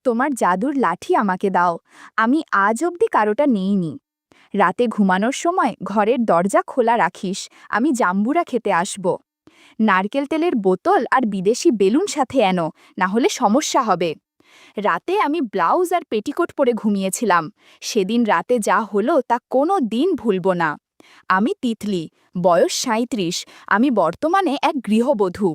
তোমার জাদুর লাঠি আমাকে দাও। আমি আজ অবধি কারোটা নিইনি। রাতে ঘুমানোর সময় ঘরের দরজা খোলা রাখিস, আমি জাম্বুরা খেতে আসব। নারকেল তেলের বোতল আর বিদেশি বেলুন সাথে এনো, না হলে সমস্যা হবে। রাতে আমি ব্লাউজ আর পেটিকোট পরে ঘুমিয়েছিলাম। সেদিন রাতে যা হলো তা কোনো দিন ভুলব না। আমি তিতলি, বয়স ৩৭। আমি বর্তমানে এক গৃহবধূ।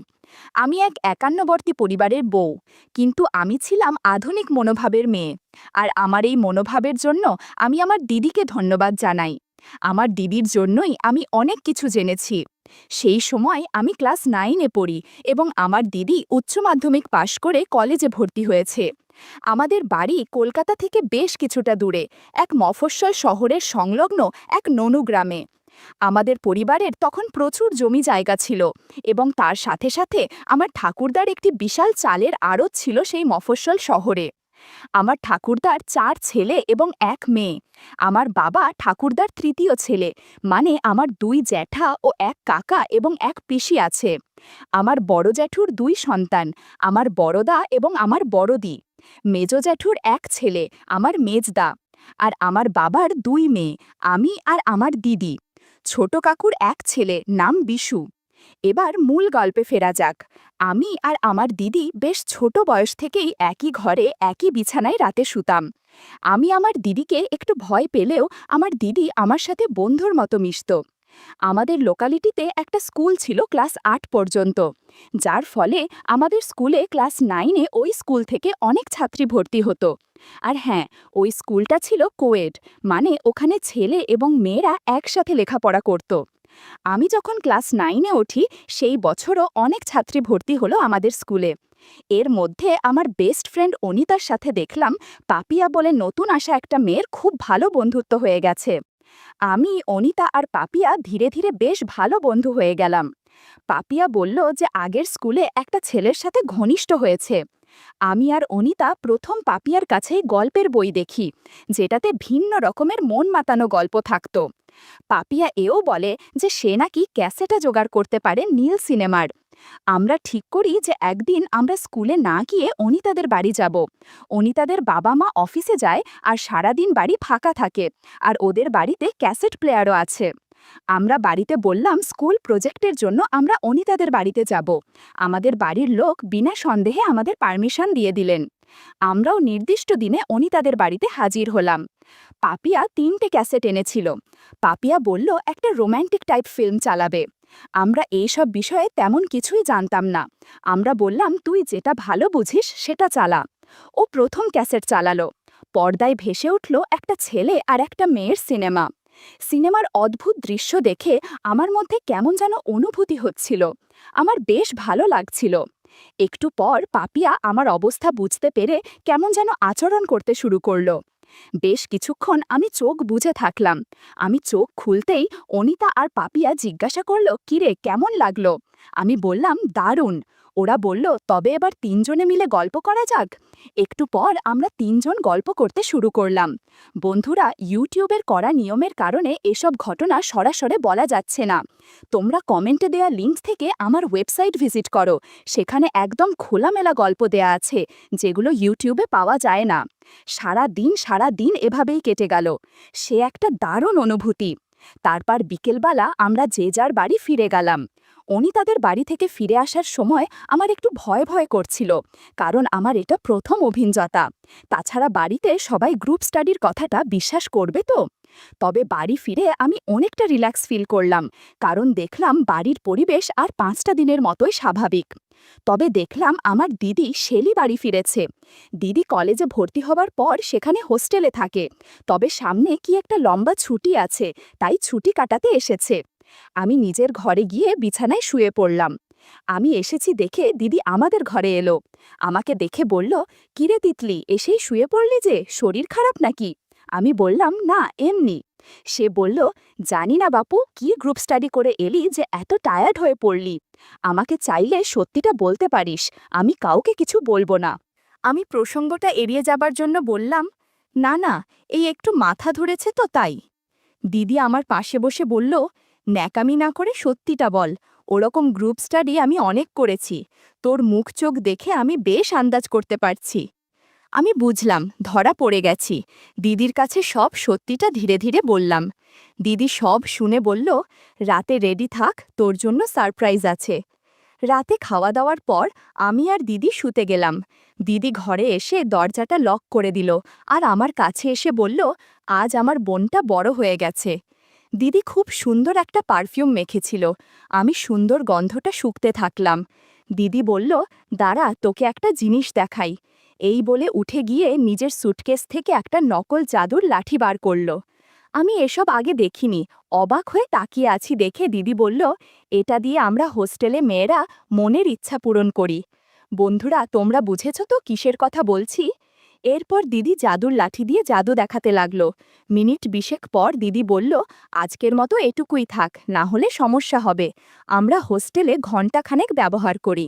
আমি এক একান্নবর্তী পরিবারের বউ, কিন্তু আমি ছিলাম আধুনিক মনোভাবের মেয়ে। আর আমার এই মনোভাবের জন্য আমি আমার দিদিকে ধন্যবাদ জানাই। আমার দিদির জন্যই আমি অনেক কিছু জেনেছি। সেই সময় আমি ক্লাস 9-এ পড়ি এবং আমার দিদি উচ্চ মাধ্যমিক পাশ করে কলেজে ভর্তি হয়েছে। আমাদের বাড়ি কলকাতা থেকে বেশ কিছুটা দূরে, এক মফস্বল শহরের সংলগ্ন এক ননু গ্রামে। আমাদের পরিবারের তখন প্রচুর জমি জায়গা ছিল এবং তার সাথে সাথে আমার ঠাকুরদার একটি বিশাল চালের আড়ত ছিল সেই মফস্বল শহরে। আমার ঠাকুরদার 4 ছেলে এবং 1 মেয়ে। আমার বাবা ঠাকুরদার তৃতীয় ছেলে, মানে আমার 2 জ্যাঠা ও 1 কাকা এবং 1 পিসি আছে। আমার বড় জ্যাঠুর 2 সন্তান, আমার বড়দা এবং আমার বড়দি। মেজ জ্যাঠুর 1 ছেলে, আমার মেজদা। আর আমার বাবার 2 মেয়ে, আমি আর আমার দিদি। ছোট কাকুর 1 ছেলে, নাম বিশু। এবার মূল গল্পে ফেরা যাক। আমি আর আমার দিদি বেশ ছোট বয়স থেকেই একই ঘরে একই বিছানায় রাতে শুতাম। আমি আমার দিদিকে একটু ভয় পেলেও আমার দিদি আমার সাথে বন্ধুর মতো মিশত। আমাদের লোকালিটিতে একটা স্কুল ছিল ক্লাস 8 পর্যন্ত, যার ফলে আমাদের স্কুলে ক্লাস 9-এ ওই স্কুল থেকে অনেক ছাত্রী ভর্তি হতো। আর হ্যাঁ, ওই স্কুলটা ছিল কোয়েড, মানে ওখানে ছেলে এবং মেয়েরা একসাথে লেখাপড়া করত। আমি যখন ক্লাস 9-এ উঠি সেই বছরও অনেক ছাত্রী ভর্তি হলো আমাদের স্কুলে। এর মধ্যে আমার বেস্ট ফ্রেন্ড অনিতার সাথে দেখলাম পাপিয়া বলে নতুন আসা একটা মেয়ের খুব ভালো বন্ধুত্ব হয়ে গেছে। আমি, অনিতা আর পাপিয়া ধীরে ধীরে বেশ ভালো বন্ধু হয়ে গেলাম। পাপিয়া বলল যে আগের স্কুলে একটা ছেলের সাথে ঘনিষ্ঠ হয়েছে। আমি আর অনিতা প্রথম পাপিয়ার কাছেই গল্পের বই দেখি, যেটাতে ভিন্ন রকমের মন মাতানো গল্প থাকত। পাপিয়া এও বলে যে সে নাকি ক্যাসেটে জোগাড় করতে পারে নীল সিনেমার। আমরা ঠিক করি যে একদিন আমরা স্কুলে না গিয়ে অনিতাদের বাড়ি যাব। অনিতাদের বাবা মা অফিসে যায় আর সারাদিন বাড়ি ফাঁকা থাকে, আর ওদের বাড়িতে ক্যাসেট প্লেয়ারও আছে। আমরা বাড়িতে বললাম স্কুল প্রজেক্টের জন্য আমরা অনিতাদের বাড়িতে যাব। আমাদের বাড়ির লোক বিনা সন্দেহে আমাদের পারমিশন দিয়ে দিলেন। আমরাও নির্দিষ্ট দিনে অনিতাদের বাড়িতে হাজির হলাম। পাপিয়া 3টে ক্যাসেট এনেছিল। পাপিয়া বলল একটা রোম্যান্টিক টাইপ ফিল্ম চালাবে। আমরা এইসব বিষয়ে তেমন কিছুই জানতাম না। আমরা বললাম তুই যেটা ভালো বুঝিস সেটা চালা। ও প্রথম ক্যাসেট চালালো। পর্দায় ভেসে উঠল একটা ছেলে আর একটা মেয়ের সিনেমা। সিনেমার অদ্ভুত দৃশ্য দেখে আমার মধ্যে কেমন যেন অনুভূতি হচ্ছিল। আমার বেশ ভালো লাগছিল। একটু পর পাপিয়া আমার অবস্থা বুঝতে পেরে কেমন যেন আচরণ করতে শুরু করলো। বেশ কিছুক্ষণ আমি চোখ বুজে থাকলাম। আমি চোখ খুলতেই অনিতা আর পাপিয়া জিজ্ঞাসা করল, কিরে কেমন লাগলো? আমি বললাম দারুণ। ওরা বলল তবে এবার 3 জনে মিলে গল্প করা যাক। একটু পর আমরা 3 জন গল্প করতে শুরু করলাম। বন্ধুরা, ইউটিউবের করা নিয়মের কারণে এসব ঘটনা সরাসরি বলা যাচ্ছে না। তোমরা কমেন্টে দেয়া লিঙ্ক থেকে আমার ওয়েবসাইট ভিজিট করো, সেখানে একদম খোলামেলা গল্প দেয়া আছে, যেগুলো ইউটিউবে পাওয়া যায় না। সারা দিন এভাবেই কেটে গেল। সে একটা দারুণ অনুভূতি। তারপর বিকেলবেলা আমরা যে যার বাড়ি ফিরে গেলাম। অনিতাদের বাড়ি থেকে ফিরে আসার সময় আমার একটু ভয় ভয় করছিল, কারণ আমার এটা প্রথম অভিজ্ঞতা। তাছাড়া বাড়িতে সবাই গ্রুপ স্টাডির কথাটা বিশ্বাস করবে তো? তবে বাড়ি ফিরে আমি অনেকটা রিল্যাক্স ফিল করলাম, কারণ দেখলাম বাড়ির পরিবেশ আর 5টা দিনের মতোই স্বাভাবিক। তবে দেখলাম আমার দিদি শেলি বাড়ি ফিরেছে। দিদি কলেজে ভর্তি হবার পর সেখানে হোস্টেলে থাকে, তবে সামনে কি একটা লম্বা ছুটি আছে, তাই ছুটি কাটাতে এসেছে। আমি নিজের ঘরে গিয়ে বিছানায় শুয়ে পড়লাম। আমি এসেছি দেখে দিদি আমাদের ঘরে এলো। আমাকে দেখে বলল, কিরে তিতলি, এসেই শুয়ে পড়লি যে, শরীর খারাপ নাকি? আমি বললাম না, এমনি। সে বলল, জানি না বাপু কি গ্রুপ স্টাডি করে এলি যে এত টায়ার্ড হয়ে পড়লি। আমাকে চাইলে সত্যিটা বলতে পারিস, আমি কাউকে কিছু বলবো না। আমি প্রসঙ্গটা এড়িয়ে যাবার জন্য বললাম, না না, এই একটু মাথা ধরেছে তো তাই। দিদি আমার পাশে বসে বলল, ন্যাকামি না করে সত্যিটা বল, ওরকম গ্রুপ স্টাডি আমি অনেক করেছি, তোর মুখ চোখ দেখে আমি বেশ আন্দাজ করতে পারছি। আমি বুঝলাম ধরা পড়ে গেছি। দিদির কাছে সব সত্যিটা ধীরে ধীরে বললাম। দিদি সব শুনে বলল, রাতে রেডি থাক, তোর জন্য সারপ্রাইজ আছে। রাতে খাওয়া দাওয়ার পর আমি আর দিদি শুতে গেলাম। দিদি ঘরে এসে দরজাটা লক করে দিল আর আমার কাছে এসে বলল, আজ আমার বোনটা বড় হয়ে গেছে। দিদি খুব সুন্দর একটা পারফিউম মেখেছিল। আমি সুন্দর গন্ধটা শুঁকতে থাকলাম। দিদি বলল, দাঁড়া, তোকে একটা জিনিস দেখাই। এই বলে উঠে গিয়ে নিজের সুটকেস থেকে একটা নকল জাদুর লাঠি বার করল। আমি এসব আগে দেখিনি। অবাক হয়ে তাকিয়ে আছি দেখে দিদি বলল, এটা দিয়ে আমরা হোস্টেলে মেয়েরা মনের ইচ্ছা পূরণ করি। বন্ধুরা, তোমরা বুঝেছ তো কিসের কথা বলছি? এরপর দিদি জাদুর লাঠি দিয়ে জাদু দেখাতে লাগলো। মিনিট ২০ পর দিদি বলল, আজকের মতো এটুকুই থাক, না হলে সমস্যা হবে। আমরা হোস্টেলে ঘণ্টাখানেক ব্যবহার করি।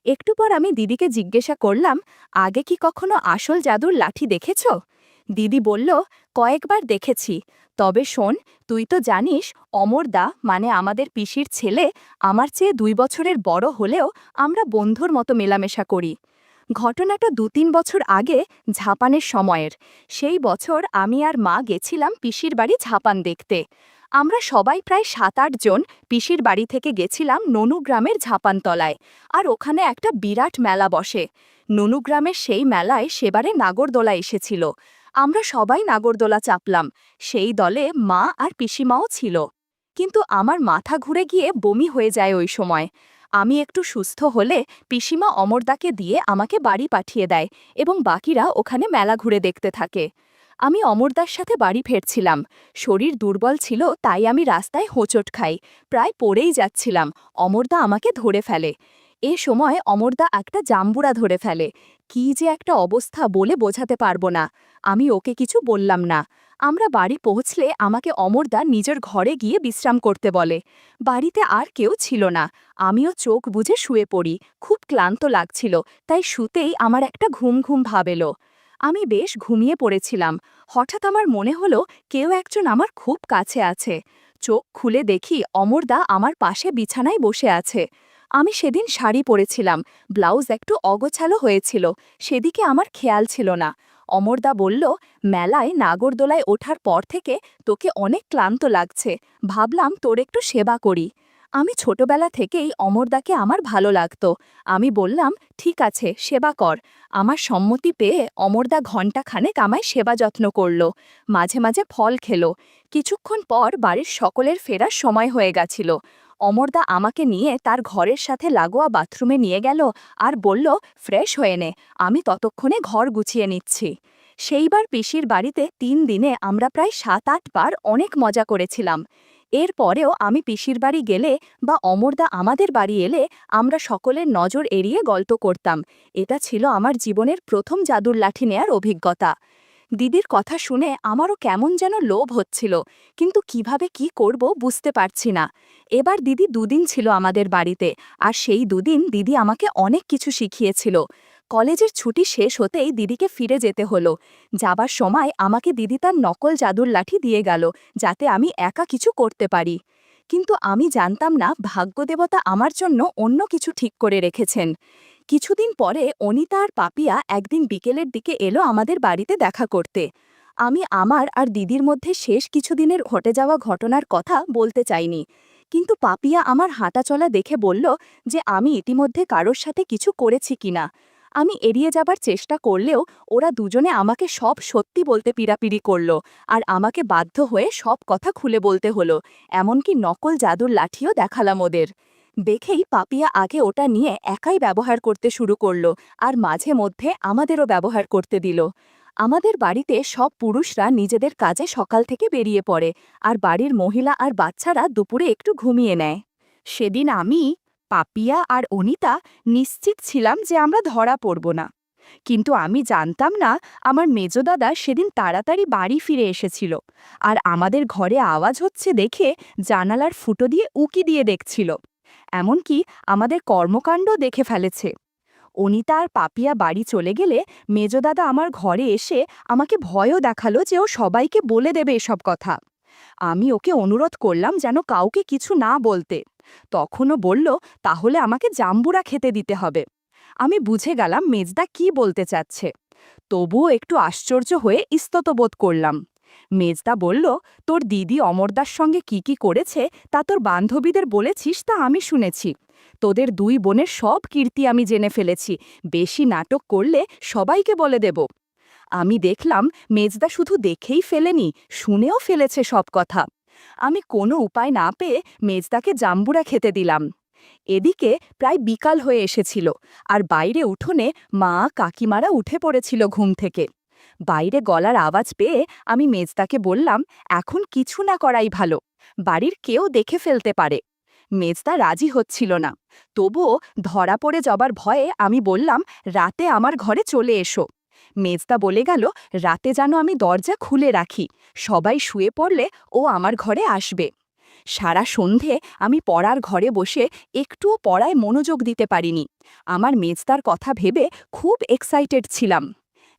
একটু পর আমি দিদিকে জিজ্ঞাসা করলাম, আগে কি কখনো আসল জাদুর লাঠি দেখেছ? দিদি বলল, কয়েকবার দেখেছি। তবে শোন, তুই তো জানিস অমরদা মানে আমাদের পিসির ছেলে আমার চেয়ে ২ বছরের বড় হলেও আমরা বন্ধুর মতো মেলামেশা করি। ঘটনাটা ২-৩ বছর আগে ঝাপানের সময়ের। সেই বছর আমি আর মা গেছিলাম পিসির বাড়ি ঝাপান দেখতে। আমরা সবাই প্রায় ৭-৮ জন পিসির বাড়ি থেকে গেছিলাম ননুগ্রামের ঝাপানতলায়। আর ওখানে একটা বিরাট মেলা বসে। ননুগ্রামের সেই মেলায় সেবারে নাগরদোলা এসেছিল। আমরা সবাই নাগরদোলা চাপলাম। সেই দলে মা আর পিসিমাও ছিল। কিন্তু আমার মাথা ঘুরে গিয়ে বমি হয়ে যায় ওই সময়। আমি একটু সুস্থ হলে পিসিমা অমরদাকে দিয়ে আমাকে বাড়ি পাঠিয়ে দেয় এবং বাকিরা ওখানে মেলা ঘুরে দেখতে থাকে। আমি অমরদার সাথে বাড়ি ফিরছিলাম। শরীর দুর্বল ছিল তাই আমি রাস্তায় হোঁচট খাই। প্রায় পড়েই যাচ্ছিলাম। অমরদা আমাকে ধরে ফেলে। এ সময় অমরদা একটা জাম্বুরা ধরে ফেলে। কি যে একটা অবস্থা বলে বোঝাতে পারবো না। আমি ওকে কিছু বললাম না। আমরা বাড়ি পৌঁছলে আমাকে অমরদা নিজের ঘরে গিয়ে বিশ্রাম করতে বলে। বাড়িতে আর কেউ ছিল না। আমিও চোখ বুজে শুয়ে পড়ি। খুব ক্লান্ত লাগছিল, তাই শুতেই আমার একটা ঘুম ঘুম ভাব এলো। আমি বেশ ঘুমিয়ে পড়েছিলাম। হঠাৎ আমার মনে হলো কেউ একজন আমার খুব কাছে আছে। চোখ খুলে দেখি অমরদা আমার পাশে বিছানায় বসে আছে। আমি সেদিন শাড়ি পরেছিলাম, ব্লাউজ একটু অগোছালো হয়েছিল, সেদিকে আমার খেয়াল ছিল না। অমরদা বলল, মেলায় নাগরদোলায় ওঠার পর থেকে তোকে অনেক ক্লান্ত লাগছে, ভাবলাম তোর একটু সেবা করি। আমি ছোটবেলা থেকেই অমরদাকে আমার ভালো লাগতো। আমি বললাম, ঠিক আছে, সেবা কর। আমার সম্মতি পেয়ে অমরদা ঘণ্টাখানেক আমায় সেবা যত্ন করল। মাঝে মাঝে ফল খেলো। কিছুক্ষণ পর বাড়ির সকলের ফেরার সময় হয়ে গেছিল। অমরদা আমাকে নিয়ে তার ঘরের সাথে লাগোয়া বাথরুমে নিয়ে গেল আর বলল, ফ্রেশ হয়ে নে, আমি ততক্ষণে ঘর গুছিয়ে নিচ্ছি। সেইবার পিসির বাড়িতে ৩ দিনে আমরা প্রায় ৭-৮ বার অনেক মজা করেছিলাম। এর পরেও আমি পিসির বাড়ি গেলে বা অমরদা আমাদের বাড়ি এলে আমরা সকলের নজর এড়িয়ে গল্প করতাম। এটা ছিল আমার জীবনের প্রথম জাদুর লাঠি নেয়ার অভিজ্ঞতা। দিদির কথা শুনে আমারও কেমন যেন লোভ হচ্ছিল, কিন্তু কিভাবে কি করব বুঝতে পারছি না। এবার দিদি ২ দিন ছিল আমাদের বাড়িতে, আর সেই ২ দিন দিদি আমাকে অনেক কিছু শিখিয়েছিল। কলেজের ছুটি শেষ হতেই দিদিকে ফিরে যেতে হলো। যাবার সময় আমাকে দিদি তার নকল জাদুর লাঠি দিয়ে গেল, যাতে আমি একা কিছু করতে পারি। কিন্তু আমি জানতাম না ভাগ্যদেবতা আমার জন্য অন্য কিছু ঠিক করে রেখেছেন। কিছুদিন পরে অনিতা আর পাপিয়া একদিন বিকেলের দিকে এলো আমাদের বাড়িতে দেখা করতে। আমি আমার আর দিদির মধ্যে শেষ কিছুদিনের ঘটে যাওয়া ঘটনার কথা বলতে চাইনি, কিন্তু পাপিয়া আমার হাঁটাচলা দেখে বলল যে আমি ইতিমধ্যে কারোর সাথে কিছু করেছি কিনা। আমি এড়িয়ে যাবার চেষ্টা করলেও ওরা দুজনে আমাকে সব সত্যি বলতে পিড়াপিড়ি করল, আর আমাকে বাধ্য হয়ে সব কথা খুলে বলতে হলো। এমনকি নকল জাদুর লাঠিও দেখালাম ওদের। দেখেই পাপিয়া আগে ওটা নিয়ে একাই ব্যবহার করতে শুরু করল, আর মাঝে মধ্যে আমাদেরও ব্যবহার করতে দিল। আমাদের বাড়িতে সব পুরুষরা নিজেদের কাজে সকাল থেকে বেরিয়ে পড়ে, আর বাড়ির মহিলা আর বাচ্চারা দুপুরে একটু ঘুমিয়ে নেয়। সেদিন আমি, পাপিয়া আর অনিতা নিশ্চিত ছিলাম যে আমরা ধরা পড়ব না। কিন্তু আমি জানতাম না আমার মেজদাদা সেদিন তাড়াতাড়ি বাড়ি ফিরে এসেছিল, আর আমাদের ঘরে আওয়াজ হচ্ছে দেখে জানালার ফুটো দিয়ে উকি দিয়ে দেখছিল। এমনকি আমাদের কর্মকাণ্ড দেখে ফেলেছে। অনিতা আর পাপিয়া বাড়ি চলে গেলে মেজদাদা আমার ঘরে এসে আমাকে ভয়ও দেখালো যে ও সবাইকে বলে দেবে এসব কথা। আমি ওকে অনুরোধ করলাম যেন কাউকে কিছু না বলতে। তখনও বলল, তাহলে আমাকে জাম্বুরা খেতে দিতে হবে। আমি বুঝে গেলাম মেজদা কি বলতে চাচ্ছে। তবুও একটু আশ্চর্য হয়ে ইস্তত বোধ করলাম। মেজদা বলল, তোর দিদি অমরদার সঙ্গে কি কি করেছে তা তোর বান্ধবীদের বলেছিস তা আমি শুনেছি। তোদের দুই বোনের সব কীর্তি আমি জেনে ফেলেছি, বেশি নাটক করলে সবাইকে বলে দেব। আমি দেখলাম মেজদা শুধু দেখেই ফেলেনি, শুনেও ফেলেছে সব কথা। আমি কোনো উপায় না পেয়ে মেজদাকে জাম্বুরা খেতে দিলাম। এদিকে প্রায় বিকাল হয়ে এসেছিল, আর বাইরে উঠোনে মা কাকিমারা উঠে পড়েছিল ঘুম থেকে। বাইরে গলার আওয়াজ পেয়ে আমি মেজদাকে বললাম, এখন কিছু না করাই ভালো, বাড়ির কেউ দেখে ফেলতে পারে। মেজদা রাজি হচ্ছিল না, তবুও ধরা পড়ে যাবার ভয়ে আমি বললাম, রাতে আমার ঘরে চলে এসো। মেজদা বলে গেল, রাতে যেন আমি দরজা খুলে রাখি, সবাই শুয়ে পড়লে ও আমার ঘরে আসবে। সারা সন্ধে আমি পড়ার ঘরে বসে একটুও পড়ায় মনোযোগ দিতে পারিনি। আমার মেজদার কথা ভেবে খুব এক্সাইটেড ছিলাম।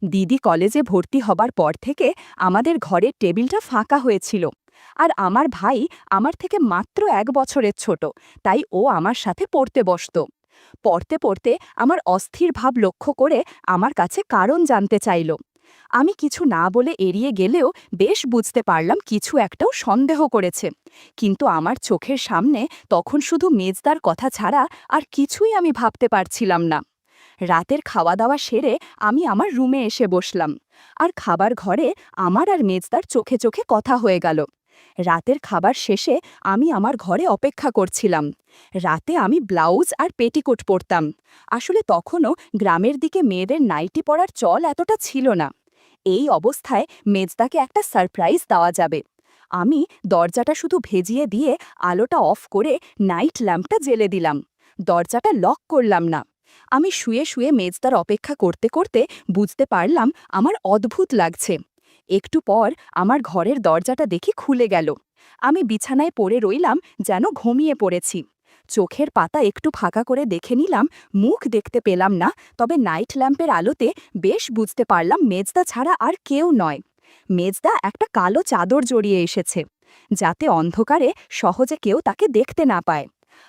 দিদি কলেজে ভর্তি হবার পর থেকে আমাদের ঘরের টেবিলটা ফাঁকা হয়েছিল, আর আমার ভাই আমার থেকে মাত্র 1 বছরের ছোট, তাই ও আমার সাথে পড়তে বসত। পড়তে পড়তে আমার অস্থির ভাব লক্ষ্য করে আমার কাছে কারণ জানতে চাইল। আমি কিছু না বলে এড়িয়ে গেলেও বেশ বুঝতে পারলাম কিছু একটাও সন্দেহ করেছে, কিন্তু আমার চোখের সামনে তখন শুধু মেজদার কথা ছাড়া আর কিছুই আমি ভাবতে পারছিলাম না। রাতের খাওয়া দাওয়া সেরে আমি আমার রুমে এসে বসলাম, আর খাবার ঘরে আমার আর মেজদার চোখে চোখে কথা হয়ে গেল। রাতের খাবার শেষে আমি আমার ঘরে অপেক্ষা করছিলাম। রাতে আমি ব্লাউজ আর পেটিকোট পরতাম। আসলে তখনও গ্রামের দিকে মেয়েদের নাইটি পরার চল এতটা ছিল না। এই অবস্থায় মেজদাকে একটা সারপ্রাইজ দেওয়া যাবে। আমি দরজাটা শুধু ভেজিয়ে দিয়ে আলোটা অফ করে নাইট ল্যাম্পটা জ্বেলে দিলাম। দরজাটা লক করলাম না। আমি শুয়ে শুয়ে মেজদার অপেক্ষা করতে করতে বুঝতে পারলাম আমার অদ্ভুত লাগছে। একটু পর আমার ঘরের দরজাটা দেখি খুলে গেল। আমি বিছানায় পড়ে রইলাম, যেন ঘুমিয়ে পড়েছি। চোখের পাতা একটু ফাঁকা করে দেখে নিলাম, মুখ দেখতে পেলাম না, তবে নাইট ল্যাম্পের আলোতে বেশ বুঝতে পারলাম মেজদা ছাড়া আর কেউ নয়। মেজদা একটা কালো চাদর জড়িয়ে এসেছে, যাতে অন্ধকারে সহজে কেউ তাকে দেখতে না পায়।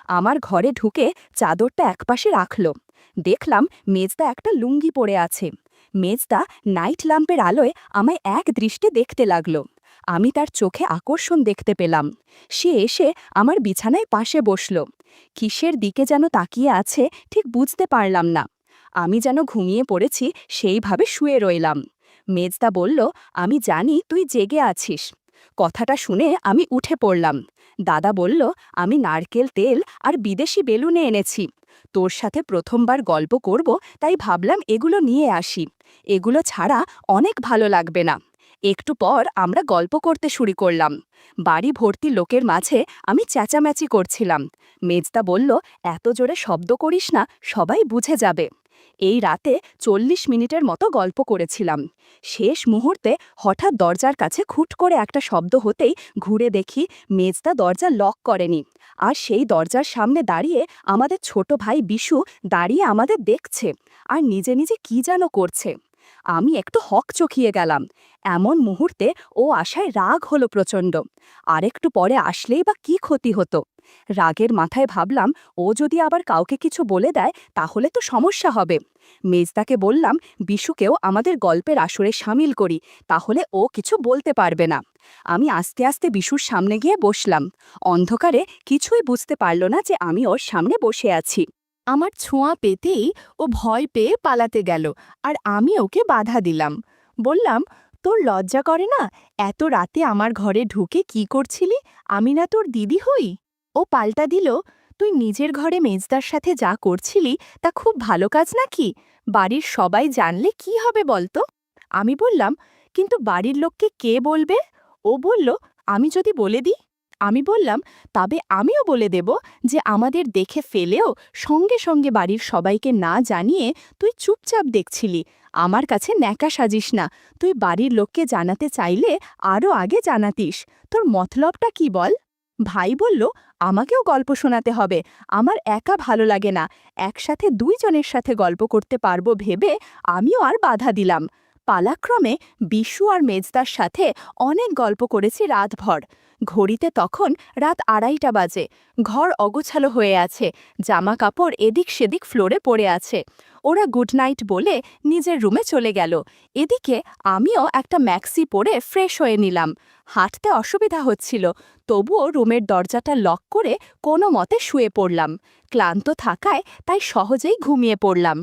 আমার ঘরে ঢুকে চাদরটা একপাশে রাখল। দেখলাম মেজদা একটা লুঙ্গি পরে আছে। মেজদা নাইট ল্যাম্পের আলোয় আমায় এক দৃষ্টে দেখতে লাগল। আমি তার চোখে আকর্ষণ দেখতে পেলাম। সে এসে আমার বিছানায় পাশে বসল। কিসের দিকে যেন তাকিয়ে আছে ঠিক বুঝতে পারলাম না। আমি যেন ঘুমিয়ে পড়েছি সেইভাবে শুয়ে রইলাম। মেজদা বলল, আমি জানি তুই জেগে আছিস। কথাটা শুনে আমি উঠে পড়লাম। দাদা বলল, আমি নারকেল তেল আর বিদেশি বেলুনে এনেছি। তোর সাথে প্রথমবার গল্প করব, তাই ভাবলাম এগুলো নিয়ে আসি। এগুলো ছাড়া অনেক ভালো লাগবে না। একটু পর আমরা গল্প করতে শুরু করলাম। বাড়ি ভর্তি লোকের মাঝে আমি চেঁচামেচি করছিলাম। মেজদা বলল, এত জোরে শব্দ করিস না, সবাই বুঝে যাবে। এই রাতে 40 মিনিটের মতো গল্প করেছিলাম। শেষ মুহূর্তে হঠাৎ দরজার কাছে খুট করে একটা শব্দ হতেই ঘুরে দেখি মেজদা দরজা লক করেনি, আর সেই দরজার সামনে দাঁড়িয়ে আমাদের ছোট ভাই বিশু দাঁড়িয়ে আমাদের দেখছে, আর নিজে নিজে কি যেন করছে। আমি একটু হকচকিয়ে গেলাম। এমন মুহূর্তে ও আশায় রাগ হলো প্রচণ্ড। আরেকটু পরে আসলেই বা কি ক্ষতি হতো। রাগের মাথায় ভাবলাম, ও যদি আবার কাউকে কিছু বলে দেয় তাহলে তো সমস্যা হবে। মেজদাকে বললাম, বিশুকেও আমাদের গল্পের আসরে সামিল করি, তাহলে ও কিছু বলতে পারবে না। আমি আস্তে আস্তে বিশুর সামনে গিয়ে বসলাম। অন্ধকারে কিছুই বুঝতে পারল না যে আমি ওর সামনে বসে আছি। আমার ছোঁয়া পেতেই ও ভয় পেয়ে পালাতে গেল, আর আমি ওকে বাধা দিলাম। বললাম, তোর লজ্জা করে না? এত রাতে আমার ঘরে ঢুকে কি করছিলি? আমি না তোর দিদি হই? ও পাল্টা দিল, তুই নিজের ঘরে মেজদার সাথে যা করছিলি তা খুব ভালো কাজ নাকি? বাড়ির সবাই জানলে কি হবে বলতো? আমি বললাম, কিন্তু বাড়ির লোককে কে বলবে? ও বলল, আমি যদি বলে দিই? আমি বললাম, তবে আমিও বলে দেব যে আমাদের দেখে ফেলেও সঙ্গে সঙ্গে বাড়ির সবাইকে না জানিয়ে তুই চুপচাপ দেখছিলি। আমার কাছে ন্যাকা সাজিস না। তুই বাড়ির লোককে জানাতে চাইলে আরও আগে জানাতিস। তোর মতলবটা কি বল? ভাই বলল, আমাকেও গল্প শোনাতে হবে। আমার একা ভালো লাগে না। একসাথে দুইজনের সাথে গল্প করতে পারবো ভেবে আমিও আর বাধা দিলাম। পালাক্রমে বিশু আর মেজদার সাথে অনেক গল্প করেছি রাতভর। ঘড়িতে তখন রাত 2:30 বাজে। ঘর অগোছালো হয়ে আছে, জামা কাপড় এদিক সেদিক ফ্লোরে পড়ে আছে। ওরা গুড নাইট বলে নিজের রুমে চলে গেল। এদিকে আমিও একটা ম্যাক্সি পরে ফ্রেশ হয়ে নিলাম। হাঁটতে অসুবিধা হচ্ছিল, তবুও রুমের দরজাটা লক করে কোনো মতে শুয়ে পড়লাম। ক্লান্ত থাকায় তাই সহজেই ঘুমিয়ে পড়লাম।